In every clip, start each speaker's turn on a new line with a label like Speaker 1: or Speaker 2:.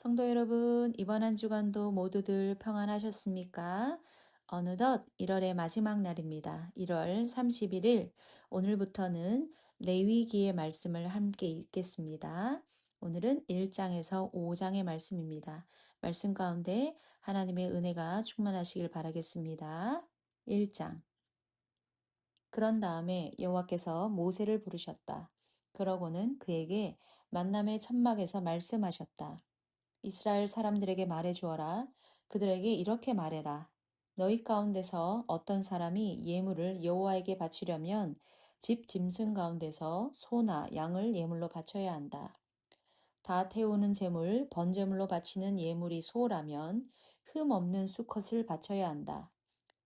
Speaker 1: 성도 여러분, 이번 한 주간도 모두들 평안하셨습니까? 어느덧 1월의 마지막 날입니다. 1월 31일, 오늘부터는 레위기의 말씀을 함께 읽겠습니다. 오늘은 1장에서 5장의 말씀입니다. 말씀 가운데 하나님의 은혜가 충만하시길 바라겠습니다. 1장. 그런 다음에 여호와께서 모세를 부르셨다. 그러고는 그에게 만남의 천막에서 말씀하셨다. 이스라엘 사람들에게 말해 주어라. 그들에게 이렇게 말해라. 너희 가운데서 어떤 사람이 예물을 여호와에게 바치려면 집 짐승 가운데서 소나 양을 예물로 바쳐야 한다. 다 태우는 제물, 번제물로 바치는 예물이 소라면 흠 없는 수컷을 바쳐야 한다.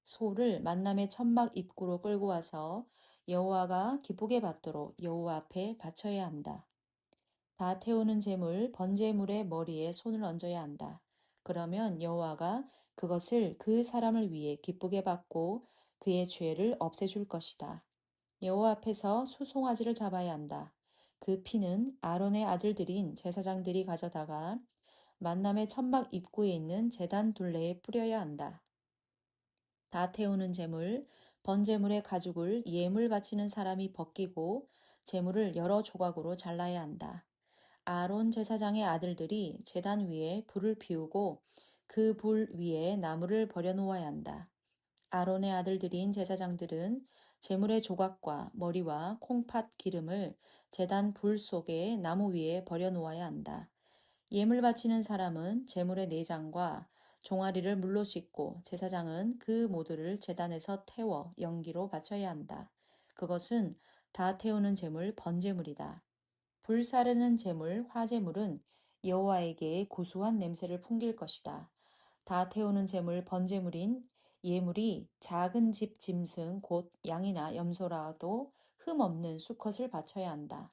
Speaker 1: 소를 만남의 천막 입구로 끌고 와서 여호와가 기쁘게 받도록 여호와 앞에 바쳐야 한다. 다 태우는 제물, 번제물의 머리에 손을 얹어야 한다. 그러면 여호와가 그것을 그 사람을 위해 기쁘게 받고 그의 죄를 없애줄 것이다. 여호와 앞에서 수송아지를 잡아야 한다. 그 피는 아론의 아들들인 제사장들이 가져다가 만남의 천막 입구에 있는 제단 둘레에 뿌려야 한다. 다 태우는 제물, 번제물의 가죽을 예물 바치는 사람이 벗기고 제물을 여러 조각으로 잘라야 한다. 아론 제사장의 아들들이 제단 위에 불을 피우고 그 불 위에 나무를 버려놓아야 한다. 아론의 아들들인 제사장들은 제물의 조각과 머리와 콩팥 기름을 제단 불 속에 나무 위에 버려놓아야 한다. 예물 바치는 사람은 제물의 내장과 종아리를 물로 씻고 제사장은 그 모두를 제단에서 태워 연기로 바쳐야 한다. 그것은 다 태우는 제물 번제물이다. 불사르는 제물, 화제물은 여호와에게 구수한 냄새를 풍길 것이다. 다 태우는 제물, 번제물인 예물이 작은 집 짐승, 곧 양이나 염소라도 흠 없는 수컷을 바쳐야 한다.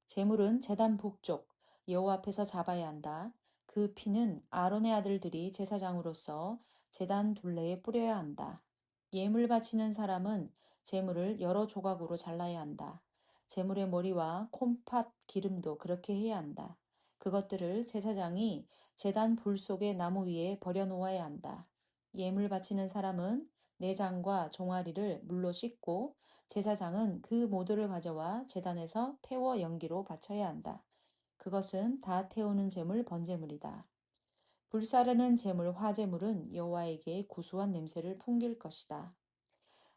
Speaker 1: 제물은 제단 북쪽 여호와 앞에서 잡아야 한다. 그 피는 아론의 아들들이 제사장으로서 제단 둘레에 뿌려야 한다. 예물 바치는 사람은 제물을 여러 조각으로 잘라야 한다. 제물의 머리와 콩팥 기름도 그렇게 해야 한다. 그것들을 제사장이 제단 불 속의 나무 위에 버려놓아야 한다. 예물 바치는 사람은 내장과 종아리를 물로 씻고 제사장은 그 모두를 가져와 제단에서 태워 연기로 바쳐야 한다. 그것은 다 태우는 제물 번제물이다. 불사르는 제물 화제물은 여호와에게 구수한 냄새를 풍길 것이다.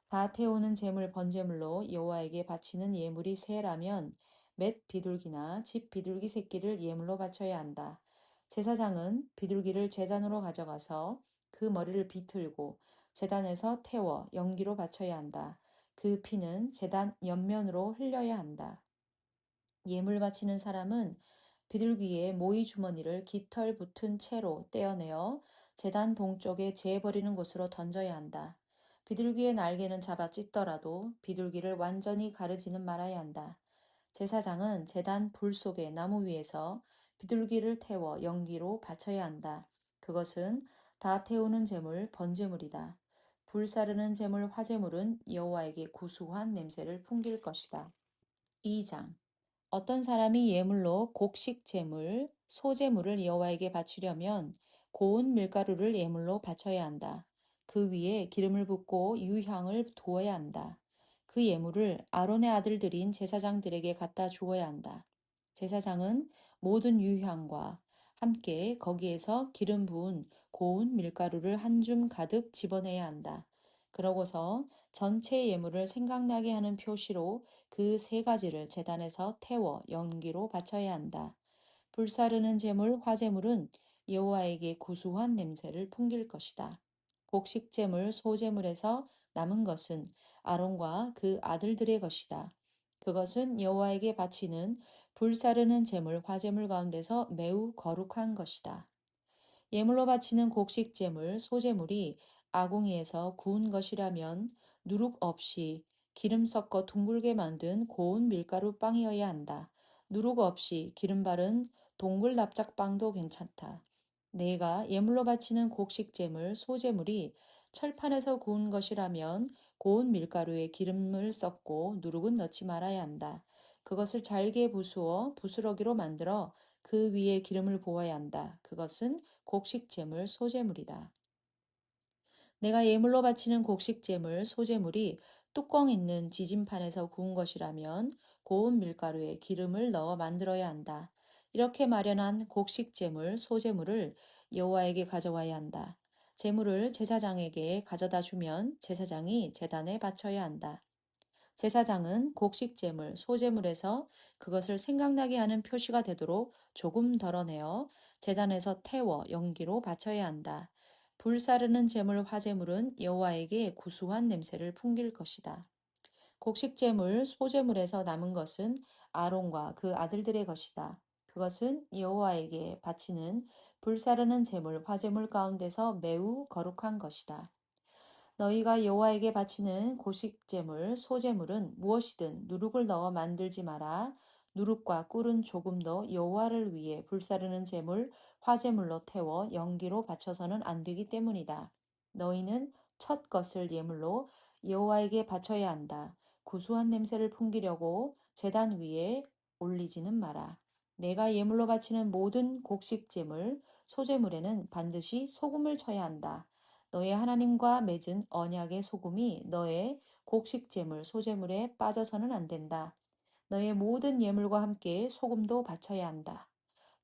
Speaker 1: 다 태우는 제물 번제물로 여호와에게 바치는 예물이 새라면 맷 비둘기나 집 비둘기 새끼를 예물로 바쳐야 한다. 제사장은 비둘기를 제단으로 가져가서 그 머리를 비틀고 제단에서 태워 연기로 바쳐야 한다. 그 피는 제단 옆면으로 흘려야 한다. 예물 바치는 사람은 비둘기의 모이 주머니를 깃털 붙은 채로 떼어내어 제단 동쪽에 재버리는 곳으로 던져야 한다. 비둘기의 날개는 잡아 찢더라도 비둘기를 완전히 가르지는 말아야 한다. 제사장은 제단 불 속의 나무 위에서 비둘기를 태워 연기로 바쳐야 한다. 그것은 다 태우는 제물 번제물이다. 불사르는 제물 화제물은 여호와에게 구수한 냄새를 풍길 것이다. 2장. 어떤 사람이 예물로 곡식 제물, 소제물을 여호와에게 바치려면 고운 밀가루를 예물로 바쳐야 한다. 그 위에 기름을 붓고 유향을 두어야 한다. 그 예물을 아론의 아들들인 제사장들에게 갖다 주어야 한다. 제사장은 모든 유향과 함께 거기에서 기름 부은 고운 밀가루를 한 줌 가득 집어내야 한다. 그러고서 전체 예물을 생각나게 하는 표시로 그 세 가지를 제단에서 태워 연기로 바쳐야 한다. 불사르는 제물, 화제물은 여호와에게 구수한 냄새를 풍길 것이다. 곡식 제물, 소제물에서 남은 것은 아론과 그 아들들의 것이다. 그것은 여호와에게 바치는 불사르는 제물, 화제물 가운데서 매우 거룩한 것이다. 예물로 바치는 곡식 제물, 소제물이 아궁이에서 구운 것이라면 누룩 없이 기름 섞어 둥글게 만든 고운 밀가루 빵이어야 한다. 누룩 없이 기름 바른 동글 납작빵도 괜찮다. 내가 예물로 바치는 곡식 제물, 소제물이 철판에서 구운 것이라면 고운 밀가루에 기름을 섞고 누룩은 넣지 말아야 한다. 그것을 잘게 부수어 부스러기로 만들어 그 위에 기름을 부어야 한다. 그것은 곡식제물, 소제물이다. 내가 예물로 바치는 곡식제물, 소제물이 뚜껑 있는 지진판에서 구운 것이라면 고운 밀가루에 기름을 넣어 만들어야 한다. 이렇게 마련한 곡식제물, 소제물을 여호와에게 가져와야 한다. 제물을 제사장에게 가져다 주면 제사장이 제단에 바쳐야 한다. 제사장은 곡식제물, 소제물에서 그것을 생각나게 하는 표시가 되도록 조금 덜어내어 제단에서 태워 연기로 바쳐야 한다. 불사르는 제물, 화제물은 여호와에게 구수한 냄새를 풍길 것이다. 곡식제물, 소제물에서 남은 것은 아론과 그 아들들의 것이다. 그것은 여호와에게 바치는 불사르는 제물, 화제물 가운데서 매우 거룩한 것이다. 너희가 여호와에게 바치는 고식제물, 소제물은 무엇이든 누룩을 넣어 만들지 마라. 누룩과 꿀은 조금도 여호와를 위해 불사르는 제물, 화제물로 태워 연기로 바쳐서는 안 되기 때문이다. 너희는 첫 것을 예물로 여호와에게 바쳐야 한다. 구수한 냄새를 풍기려고 제단 위에 올리지는 마라. 내가 예물로 바치는 모든 곡식제물, 소제물에는 반드시 소금을 쳐야 한다. 너의 하나님과 맺은 언약의 소금이 너의 곡식제물, 소제물에 빠져서는 안 된다. 너의 모든 예물과 함께 소금도 바쳐야 한다.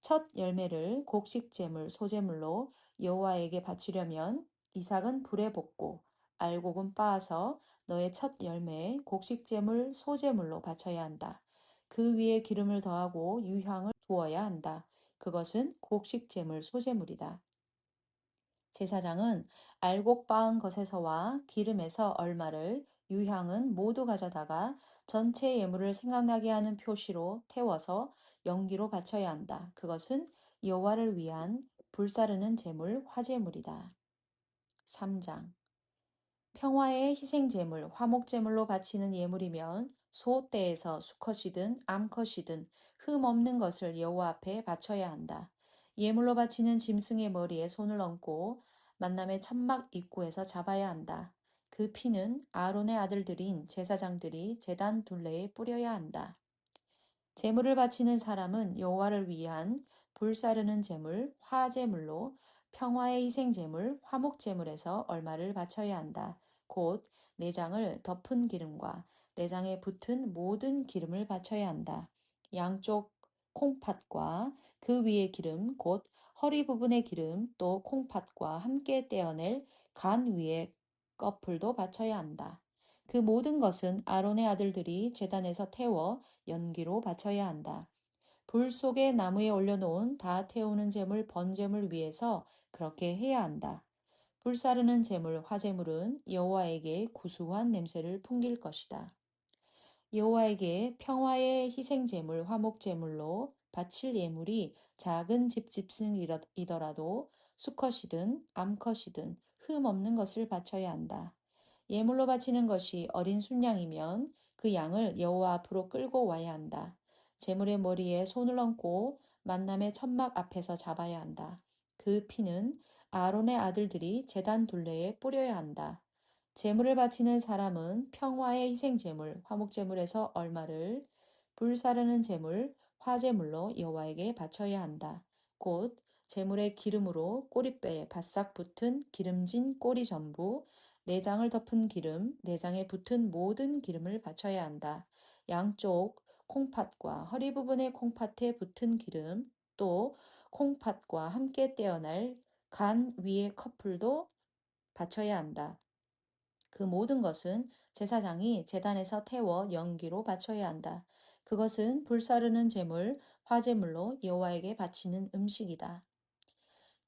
Speaker 1: 첫 열매를 곡식제물, 소제물로 여호와에게 바치려면 이삭은 불에 볶고 알곡은 빻아서 너의 첫 열매 곡식제물, 소제물로 바쳐야 한다. 그 위에 기름을 더하고 유향을 두어야 한다. 그것은 곡식제물, 소제물이다. 제사장은 알곡 빻은 것에서와 기름에서 얼마를 유향은 모두 가져다가 전체 예물을 생각나게 하는 표시로 태워서 연기로 바쳐야 한다. 그것은 여호와를 위한 불사르는 제물, 화제물이다. 3장 평화의 희생제물, 화목제물로 바치는 예물이면 소떼에서 수컷이든 암컷이든 흠 없는 것을 여호와 앞에 바쳐야 한다. 예물로 바치는 짐승의 머리에 손을 얹고 만남의 천막 입구에서 잡아야 한다. 그 피는 아론의 아들들인 제사장들이 제단 둘레에 뿌려야 한다. 제물을 바치는 사람은 여호와를 위한 불사르는 제물, 화제물로 평화의 희생 제물, 화목 제물에서 얼마를 바쳐야 한다. 곧 내장을 덮은 기름과 내장에 붙은 모든 기름을 바쳐야 한다. 양쪽 콩팥과 그 위의 기름, 곧 허리 부분의 기름, 또 콩팥과 함께 떼어낼 간 위의 꺼풀도 바쳐야 한다. 그 모든 것은 아론의 아들들이 제단에서 태워 연기로 바쳐야 한다. 불 속에 나무에 올려놓은 다 태우는 재물 번제물 위에서 그렇게 해야 한다. 불사르는 재물 화재물은 여호와에게 구수한 냄새를 풍길 것이다. 여호와에게 평화의 희생 제물 화목 제물로 바칠 예물이 작은 집집승이더라도 수컷이든 암컷이든 흠 없는 것을 바쳐야 한다. 예물로 바치는 것이 어린 순양이면 그 양을 여호와 앞으로 끌고 와야 한다. 제물의 머리에 손을 얹고 만남의 천막 앞에서 잡아야 한다. 그 피는 아론의 아들들이 제단 둘레에 뿌려야 한다. 제물을 바치는 사람은 평화의 희생 제물, 화목 제물에서 얼마를 불사르는 제물, 화제물로 여호와에게 바쳐야 한다. 곧 제물의 기름으로 꼬리뼈에 바싹 붙은 기름진 꼬리 전부, 내장을 덮은 기름, 내장에 붙은 모든 기름을 바쳐야 한다. 양쪽 콩팥과 허리 부분의 콩팥에 붙은 기름, 또 콩팥과 함께 떼어날 간 위의 커플도 바쳐야 한다. 그 모든 것은 제사장이 제단에서 태워 연기로 바쳐야 한다. 그것은 불사르는 제물, 화제물로 여호와에게 바치는 음식이다.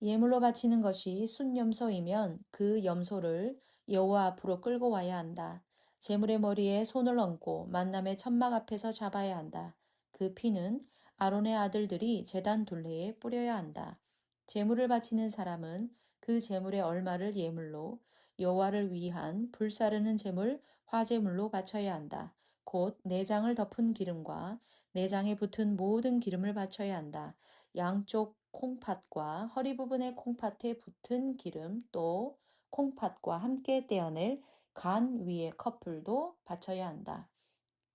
Speaker 1: 예물로 바치는 것이 순염소이면 그 염소를 여호와 앞으로 끌고 와야 한다. 제물의 머리에 손을 얹고 만남의 천막 앞에서 잡아야 한다. 그 피는 아론의 아들들이 제단 둘레에 뿌려야 한다. 제물을 바치는 사람은 그 제물의 얼마를 예물로 여호와를 위한 불사르는 제물 화제물로 바쳐야 한다. 곧 내장을 덮은 기름과 내장에 붙은 모든 기름을 바쳐야 한다. 양쪽 콩팥과 허리 부분의 콩팥에 붙은 기름 또 콩팥과 함께 떼어낼 간 위의 커플도 바쳐야 한다.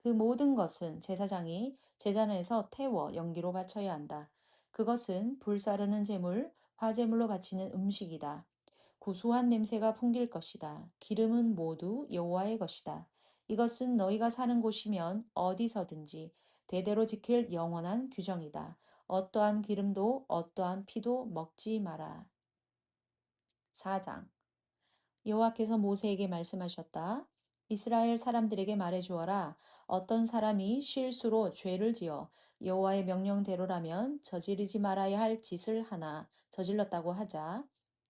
Speaker 1: 그 모든 것은 제사장이 제단에서 태워 연기로 바쳐야 한다. 그것은 불사르는 제물, 화제물로 바치는 음식이다. 구수한 냄새가 풍길 것이다. 기름은 모두 여호와의 것이다. 이것은 너희가 사는 곳이면 어디서든지 대대로 지킬 영원한 규정이다. 어떠한 기름도 어떠한 피도 먹지 마라. 4장. 여호와께서 모세에게 말씀하셨다. 이스라엘 사람들에게 말해 주어라. 어떤 사람이 실수로 죄를 지어 여호와의 명령대로라면 저지르지 말아야 할 짓을 하나 저질렀다고 하자.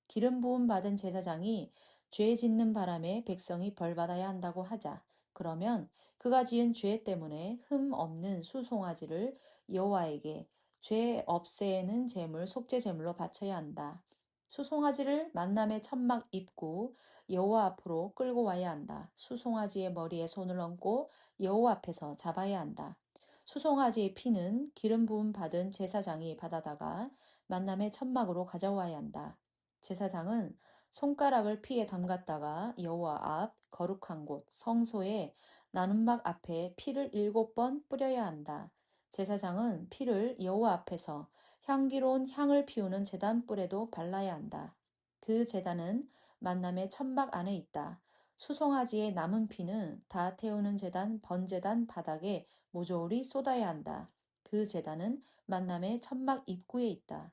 Speaker 1: 기름 부음 받은 제사장이 죄 짓는 바람에 백성이 벌 받아야 한다고 하자. 그러면 그가 지은 죄 때문에 흠 없는 수송아지를 여호와에게 죄 없애는 제물 속죄 제물로 바쳐야 한다. 수송아지를 만남의 천막 입구 여호와 앞으로 끌고 와야 한다. 수송아지의 머리에 손을 얹고 여호와 앞에서 잡아야 한다. 수송아지의 피는 기름 부음 받은 제사장이 받아다가 만남의 천막으로 가져와야 한다. 제사장은 손가락을 피에 담갔다가 여호와 앞 거룩한 곳 성소의 나눔막 앞에 피를 7번 뿌려야 한다. 제사장은 피를 여호와 앞에서 향기로운 향을 피우는 제단 뿔에도 발라야 한다. 그 제단은 만남의 천막 안에 있다. 수송아지의 남은 피는 다 태우는 제단 번제단 바닥에 모조리 쏟아야 한다. 그 제단은 만남의 천막 입구에 있다.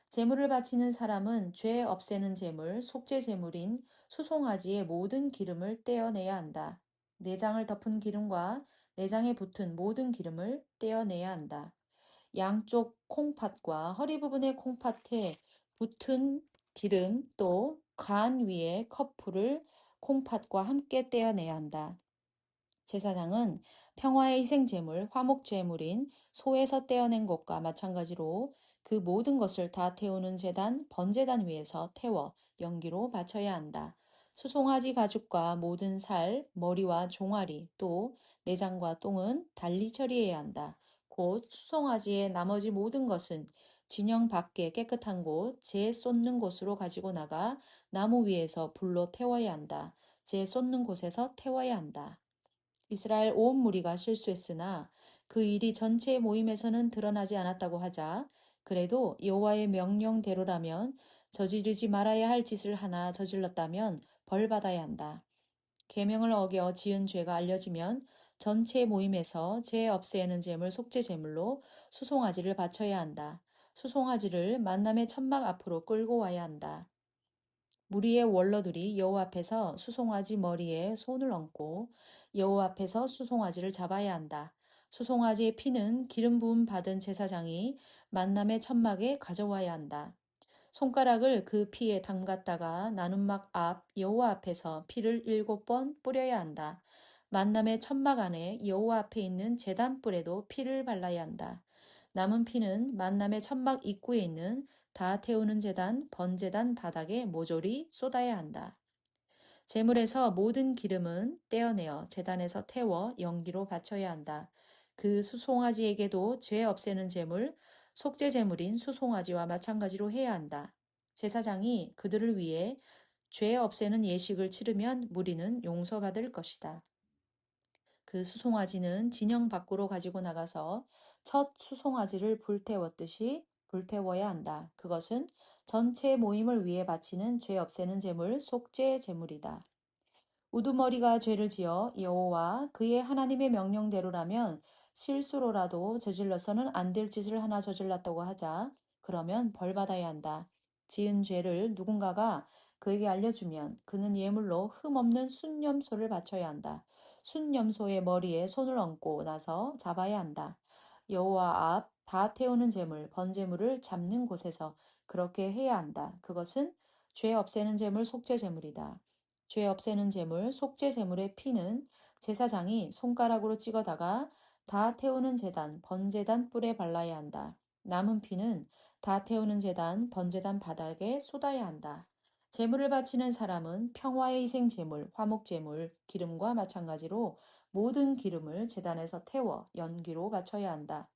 Speaker 1: 제물을 바치는 사람은 죄 없애는 제물, 속죄 제물인 수송아지의 모든 기름을 떼어내야 한다. 내장을 덮은 기름과 내장에 붙은 모든 기름을 떼어내야 한다. 양쪽 콩팥과 허리 부분의 콩팥에 붙은 기름 또 간 위에 커프를 콩팥과 함께 떼어내야 한다. 제사장은 평화의 희생제물, 화목제물인 소에서 떼어낸 것과 마찬가지로 그 모든 것을 다 태우는 제단, 번제단 위에서 태워 연기로 바쳐야 한다. 수송아지 가죽과 모든 살, 머리와 종아리, 또 내장과 똥은 달리 처리해야 한다. 곧 수송아지의 나머지 모든 것은 진영 밖에 깨끗한 곳, 재 쏟는 곳으로 가지고 나가 나무 위에서 불로 태워야 한다. 재 쏟는 곳에서 태워야 한다. 이스라엘 온 무리가 실수했으나 그 일이 전체 모임에서는 드러나지 않았다고 하자 그래도 여호와의 명령대로라면 저지르지 말아야 할 짓을 하나 저질렀다면 벌 받아야 한다. 계명을 어겨 지은 죄가 알려지면 전체 모임에서 죄 없애는 제물 속죄 제물로 수송아지를 바쳐야 한다. 수송아지를 만남의 천막 앞으로 끌고 와야 한다. 무리의 원로들이 여호와 앞에서 수송아지 머리에 손을 얹고 여호와 앞에서 수송아지를 잡아야 한다. 수송아지의 피는 기름 부음 받은 제사장이 만남의 천막에 가져와야 한다. 손가락을 그 피에 담갔다가 나눔막 앞 여호와 앞에서 피를 7번 뿌려야 한다. 만남의 천막 안에 여호와 앞에 있는 제단 뿔에도 피를 발라야 한다. 남은 피는 만남의 천막 입구에 있는 다 태우는 제단, 번제단 바닥에 모조리 쏟아야 한다. 제물에서 모든 기름은 떼어내어 제단에서 태워 연기로 바쳐야 한다. 그 수송아지에게도 죄 없애는 제물, 속죄 제물인 수송아지와 마찬가지로 해야 한다. 제사장이 그들을 위해 죄 없애는 예식을 치르면 무리는 용서받을 것이다. 그 수송아지는 진영 밖으로 가지고 나가서 첫 수송아지를 불태웠듯이 불태워야 한다. 그것은 전체 모임을 위해 바치는 죄 없애는 제물, 속죄 제물이다. 우두머리가 죄를 지어 여호와 그의 하나님의 명령대로라면 실수로라도 저질러서는 안 될 짓을 하나 저질렀다고 하자. 그러면 벌 받아야 한다. 지은 죄를 누군가가 그에게 알려주면 그는 예물로 흠없는 순염소를 바쳐야 한다. 순염소의 머리에 손을 얹고 나서 잡아야 한다. 여호와 앞 다 태우는 제물, 번제물을 잡는 곳에서 그렇게 해야 한다. 그것은 죄 없애는 제물, 속죄 제물이다. 죄 없애는 제물, 속죄 제물의 피는 제사장이 손가락으로 찍어다가 다 태우는 제단, 번제단 뿔에 발라야 한다. 남은 피는 다 태우는 제단, 번제단 바닥에 쏟아야 한다. 제물을 바치는 사람은 평화의 희생 제물, 화목 제물, 기름과 마찬가지로 모든 기름을 제단에서 태워 연기로 바쳐야 한다.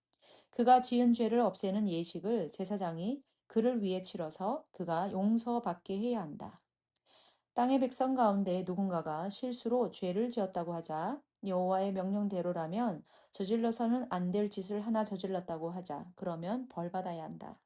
Speaker 1: 그가 지은 죄를 없애는 예식을 제사장이 그를 위해 치러서 그가 용서받게 해야 한다. 땅의 백성 가운데 누군가가 실수로 죄를 지었다고 하자 여호와의 명령대로라면 저질러서는 안 될 짓을 하나 저질렀다고 하자. 그러면 벌 받아야 한다.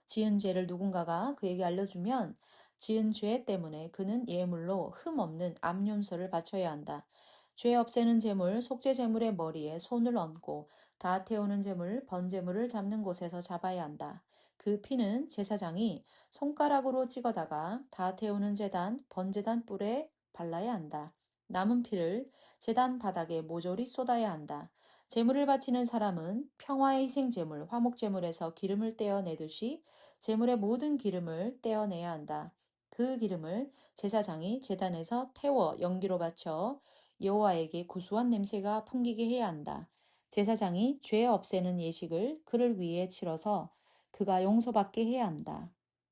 Speaker 1: 지은 죄를 누군가가 그에게 알려주면 지은 죄 때문에 그는 예물로 흠 없는 암염소를 바쳐야 한다. 죄 없애는 제물, 속죄 제물의 머리에 손을 얹고 다 태우는 제물, 번제물을 잡는 곳에서 잡아야 한다. 그 피는 제사장이 손가락으로 찍어다가 다 태우는 제단, 번제단 뿔에 발라야 한다. 남은 피를 제단 바닥에 모조리 쏟아야 한다. 제물을 바치는 사람은 평화의 희생 제물, 화목 제물에서 기름을 떼어내듯이 제물의 모든 기름을 떼어내야 한다. 그 기름을 제사장이 제단에서 태워 연기로 바쳐 여호와에게 구수한 냄새가 풍기게 해야 한다. 제사장이 죄 없애는 예식을 그를 위해 치러서 그가 용서받게 해야 한다.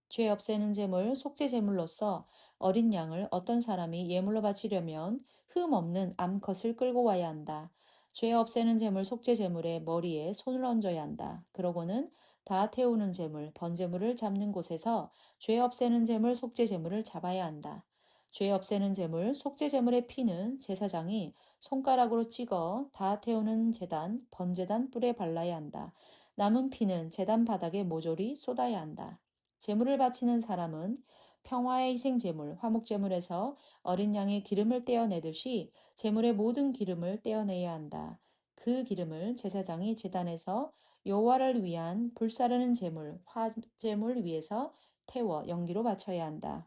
Speaker 1: 죄 없애는 제물, 속죄 제물로서 어린 양을 어떤 사람이 예물로 바치려면 흠 없는 암컷을 끌고 와야 한다. 죄 없애는 제물, 속죄 제물의 머리에 손을 얹어야 한다. 그러고는 다 태우는 제물, 번제물을 잡는 곳에서 죄 없애는 제물, 속죄 제물을 잡아야 한다. 죄 없애는 제물, 속죄 제물의 피는 제사장이 손가락으로 찍어 다 태우는 제단, 번제단 뿔에 발라야 한다. 남은 피는 제단 바닥에 모조리 쏟아야 한다. 제물을 바치는 사람은 평화의 희생 제물, 화목 제물에서 어린 양의 기름을 떼어내듯이 제물의 모든 기름을 떼어내야 한다. 그 기름을 제사장이 제단에서 여호와를 위한 불사르는 제물, 화제물 위에서 태워 연기로 바쳐야 한다.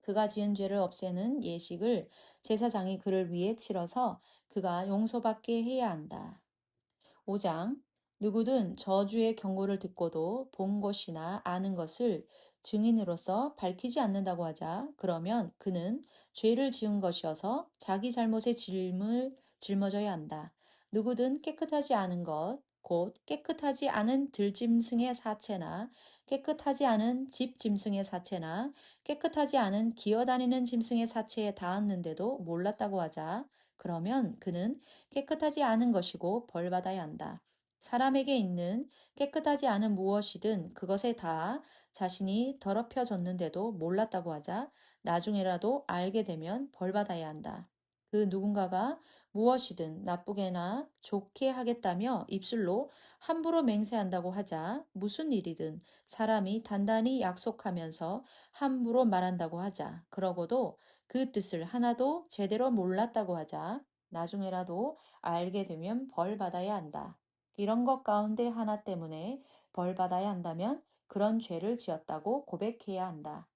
Speaker 1: 그가 지은 죄를 없애는 예식을 제사장이 그를 위해 치러서 그가 용서받게 해야 한다. 5장 누구든 저주의 경고를 듣고도 본 것이나 아는 것을 증인으로서 밝히지 않는다고 하자. 그러면 그는 죄를 지은 것이어서 자기 잘못의 짐을 짊어져야 한다. 누구든 깨끗하지 않은 것, 곧 깨끗하지 않은 들짐승의 사체나 깨끗하지 않은 집 짐승의 사체나 깨끗하지 않은 기어다니는 짐승의 사체에 닿았는데도 몰랐다고 하자. 그러면 그는 깨끗하지 않은 것이고 벌받아야 한다. 사람에게 있는 깨끗하지 않은 무엇이든 그것에 다 자신이 더럽혀졌는데도 몰랐다고 하자 나중에라도 알게 되면 벌받아야 한다. 그 누군가가 무엇이든 나쁘게나 좋게 하겠다며 입술로 함부로 맹세한다고 하자 무슨 일이든 사람이 단단히 약속하면서 함부로 말한다고 하자 그러고도 그 뜻을 하나도 제대로 몰랐다고 하자 나중에라도 알게 되면 벌 받아야 한다. 이런 것 가운데 하나 때문에 벌 받아야 한다면 그런 죄를 지었다고 고백해야 한다.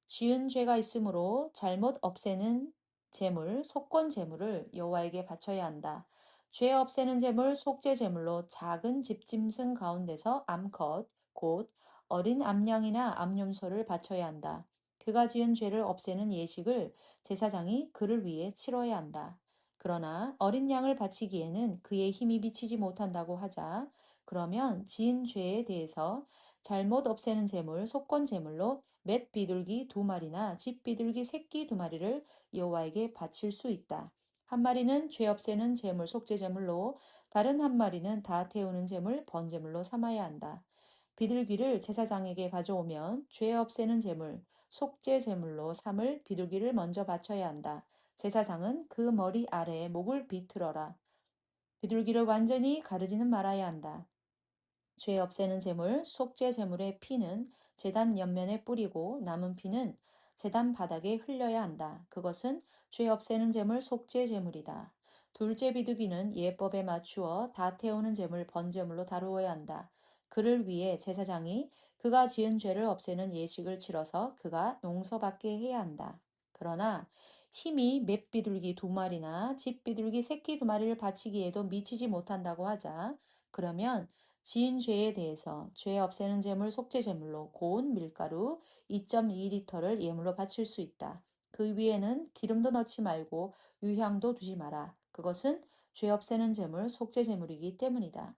Speaker 1: 지은 죄가 있으므로 잘못 없애는 제물, 속건 제물을 여호와에게 바쳐야 한다. 죄 없애는 제물, 속죄 제물로 작은 집짐승 가운데서 암컷, 곧 어린 암양이나 암염소를 바쳐야 한다. 그가 지은 죄를 없애는 예식을 제사장이 그를 위해 치러야 한다. 그러나 어린 양을 바치기에는 그의 힘이 미치지 못한다고 하자. 그러면 지은 죄에 대해서 잘못 없애는 제물, 속건 제물로 맷 비둘기 2마리나 집 비둘기 새끼 2마리를 여호와에게 바칠 수 있다. 한 마리는 죄 없애는 제물, 속죄 제물로, 다른 한 마리는 다 태우는 제물, 번제물로 삼아야 한다. 비둘기를 제사장에게 가져오면 죄 없애는 제물, 속죄 제물로 삼을 비둘기를 먼저 바쳐야 한다. 제사장은 그 머리 아래에 목을 비틀어라. 비둘기를 완전히 가르지는 말아야 한다. 죄 없애는 제물, 속죄 제물의 피는 제단 옆면에 뿌리고 남은 피는 제단 바닥에 흘려야 한다. 그것은 죄 없애는 제물, 속죄 제물이다. 둘째 비둘기는 예법에 맞추어 다 태우는 제물, 번제물로 다루어야 한다. 그를 위해 제사장이 그가 지은 죄를 없애는 예식을 치러서 그가 용서받게 해야 한다. 그러나 힘이 맷 비둘기 2마리나 집 비둘기 새끼 2마리를 바치기에도 미치지 못한다고 하자. 그러면 지은 죄에 대해서 죄 없애는 제물 속죄 제물로 고운 밀가루 2.2리터를 예물로 바칠 수 있다. 그 위에는 기름도 넣지 말고 유향도 두지 마라. 그것은 죄 없애는 제물 속죄 제물이기 때문이다.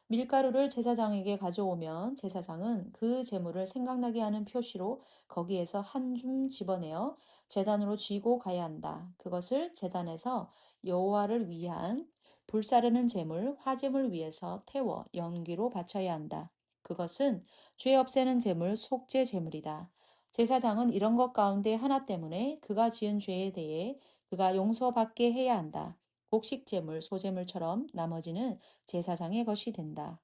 Speaker 1: 밀가루를 제사장에게 가져오면 제사장은 그 제물을 생각나게 하는 표시로 거기에서 한 줌 집어내어 제단으로 쥐고 가야 한다. 그것을 제단에서 여호와를 위한 불사르는 제물, 화제물 위에서 태워 연기로 바쳐야 한다. 그것은 죄 없애는 제물, 속죄 제물이다. 제사장은 이런 것 가운데 하나 때문에 그가 지은 죄에 대해 그가 용서받게 해야 한다. 곡식제물, 소제물처럼 나머지는 제사장의 것이 된다.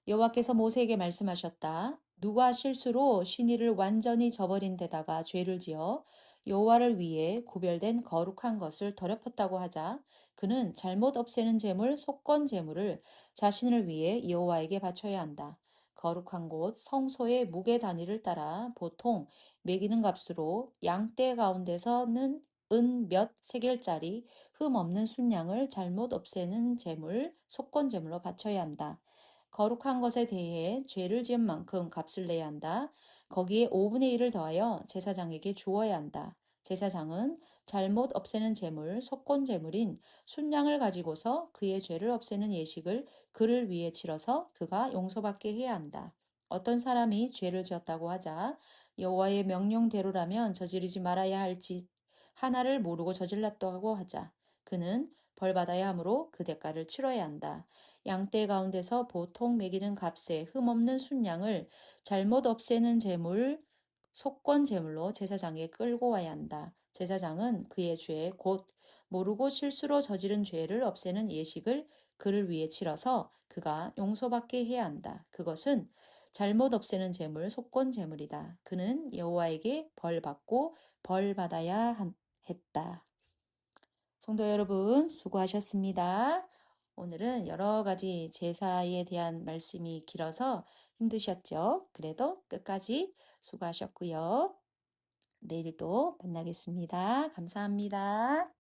Speaker 1: 여호와께서 모세에게 말씀하셨다. 누가 실수로 신의를 완전히 저버린 데다가 죄를 지어 여호와를 위해 구별된 거룩한 것을 더럽혔다고 하자 그는 잘못 없애는 제물, 속건 제물을 자신을 위해 여호와에게 바쳐야 한다. 거룩한 곳 성소의 무게 단위를 따라 보통 매기는 값으로 양떼 가운데서는 은 몇 세겔짜리 흠 없는 순양을 잘못 없애는 제물, 속건 제물로 바쳐야 한다. 거룩한 것에 대해 죄를 지은 만큼 값을 내야 한다. 거기에 5분의 1을 더하여 제사장에게 주어야 한다. 제사장은 잘못 없애는 제물, 속건 제물인 순양을 가지고서 그의 죄를 없애는 예식을 그를 위해 치러서 그가 용서받게 해야 한다. 어떤 사람이 죄를 지었다고 하자 여호와의 명령대로라면 저지르지 말아야 할 짓 하나를 모르고 저질렀다고 하자 그는 벌 받아야 하므로 그 대가를 치러야 한다. 양떼 가운데서 보통 매기는 값에 흠없는 순양을 잘못 없애는 제물, 속건 제물로 제사장에 끌고 와야 한다. 제사장은 그의 죄, 곧 모르고 실수로 저지른 죄를 없애는 예식을 그를 위해 치러서 그가 용서받게 해야 한다. 그것은 잘못 없애는 제물, 속건 제물이다. 그는 여호와에게 벌 받고 벌 받아야 했다. 성도 여러분, 수고하셨습니다. 오늘은 여러 가지 제사에 대한 말씀이 길어서 힘드셨죠? 그래도 끝까지 수고하셨고요. 내일도 만나겠습니다. 감사합니다.